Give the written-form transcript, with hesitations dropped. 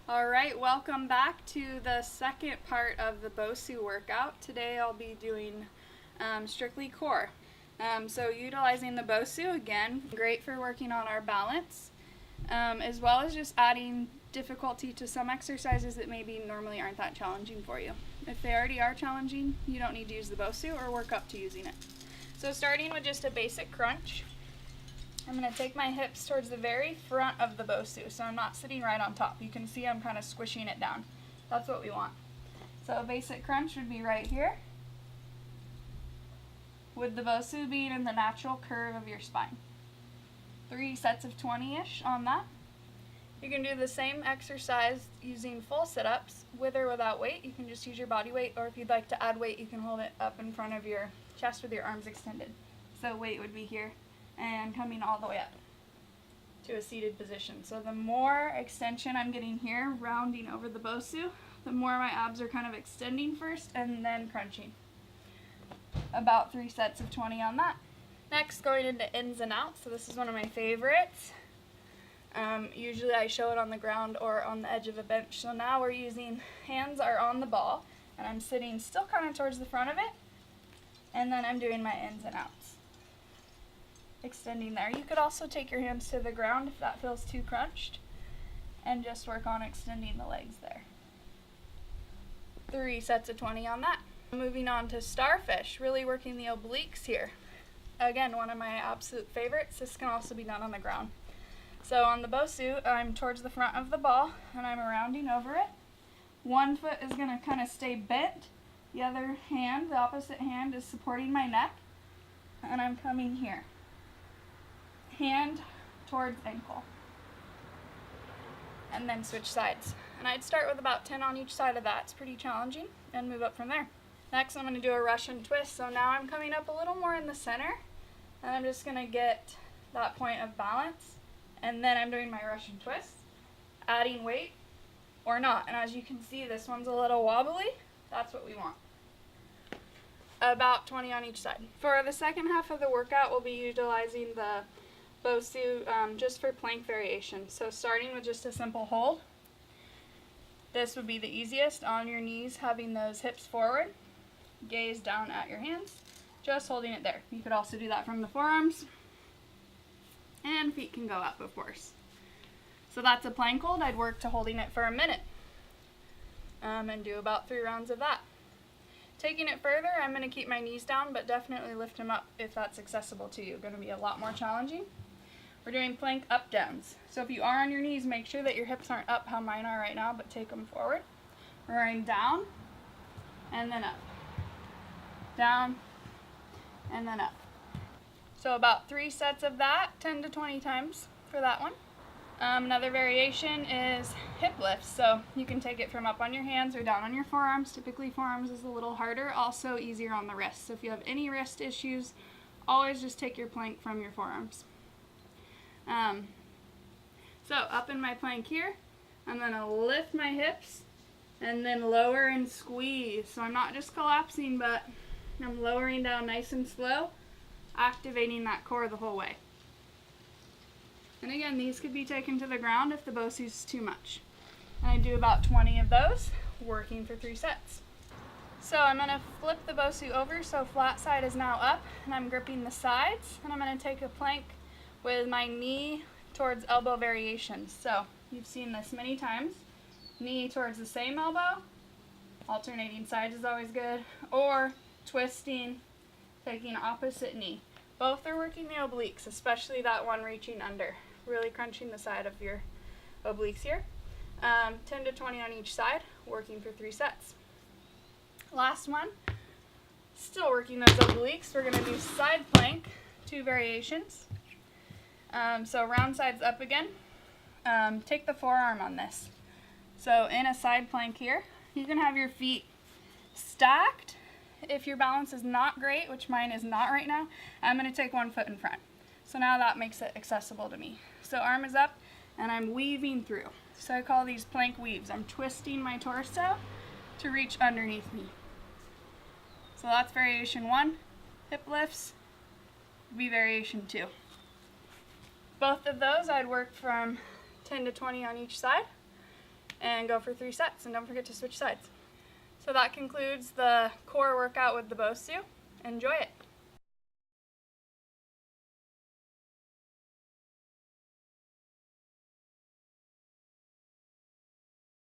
Alright, welcome back to the second part of the Bosu workout. Today I'll be doing strictly core. So utilizing the Bosu, again, great for working on our balance, as well as just adding difficulty to some exercises that maybe normally aren't that challenging for you. If they already are challenging, you don't need to use the Bosu or work up to using it. So starting with just a basic crunch, I'm going to take my hips towards the very front of the Bosu, so I'm not sitting right on top. You can see I'm kind of squishing it down. That's what we want. So a basic crunch would be right here, with the Bosu being in the natural curve of your spine. 3 sets of 20-ish on that. You can do the same exercise using full sit-ups, with or without weight. You can just use your body weight, or if you'd like to add weight, you can hold it up in front of your chest with your arms extended. So weight would be here, and coming all the way up to a seated position. So the more extension I'm getting here, rounding over the Bosu, the more my abs are kind of extending first and then crunching. About 3 sets of 20 on that. Next, going into ins and outs. So this is one of my favorites. Usually I show it on the ground or on the edge of a bench. So now we're using, hands are on the ball, and I'm sitting still kind of towards the front of it, and then I'm doing my ins and outs. Extending there. You could also take your hands to the ground if that feels too crunched, and just work on extending the legs there. 3 sets of 20 on that. Moving on to starfish, really working the obliques here. Again, one of my absolute favorites. This can also be done on the ground. So on the Bosu, I'm towards the front of the ball, and I'm rounding over it. One foot is going to kind of stay bent. The other hand, the opposite hand, is supporting my neck, and I'm coming here. Hand towards ankle, and then switch sides. And I'd start with about 10 on each side of that. It's pretty challenging, and move up from there. Next, I'm going to do a Russian twist. So now I'm coming up a little more in the center, and I'm just going to get that point of balance, and then I'm doing my Russian twist, adding weight or not. And as you can see, this one's a little wobbly. That's what we want. About 20 on each side. For the second half of the workout, we'll be utilizing the Bosu just for plank variation. So starting with just a simple hold. This would be the easiest, on your knees, having those hips forward, gaze down at your hands, just holding it there. You could also do that from the forearms, and feet can go up, of course. So that's a plank hold. I'd work to holding it for a minute, and do about 3 rounds of that. Taking it further, I'm going to keep my knees down, but definitely lift them up if that's accessible to you. Going to be a lot more challenging. We're doing plank up downs. So if you are on your knees, make sure that your hips aren't up how mine are right now, but take them forward. We're going down and then up. Down and then up. So about 3 sets of that, 10 to 20 times for that one. Another variation is hip lifts. So you can take it from up on your hands or down on your forearms. Typically forearms is a little harder, also easier on the wrists. So if you have any wrist issues, always just take your plank from your forearms. So up in my plank here, I'm going to lift my hips and then lower and squeeze. So I'm not just collapsing, but I'm lowering down nice and slow, activating that core the whole way. And again, these could be taken to the ground if the Bosu is too much. And I do about 20 of those, working for 3 sets. So I'm going to flip the Bosu over, so flat side is now up, and I'm gripping the sides, and I'm going to take a plank with my knee towards elbow variations. So you've seen this many times. Knee towards the same elbow, alternating sides is always good, or twisting, taking opposite knee. Both are working the obliques, especially that one reaching under. Really crunching the side of your obliques here. 10 to 20 on each side, working for 3 sets. Last one, still working those obliques. We're going to do side plank, 2 variations. So round sides up again. Take the forearm on this. So in a side plank here, you can have your feet stacked. If your balance is not great, which mine is not right now, I'm going to take 1 foot in front. So now that makes it accessible to me. So arm is up, and I'm weaving through. So I call these plank weaves. I'm twisting my torso to reach underneath me. So that's variation 1. Hip lifts would be variation 2. Both of those I'd work from 10 to 20 on each side. and go for 3 sets, and don't forget to switch sides. So that concludes the core workout with the Bosu. Enjoy it.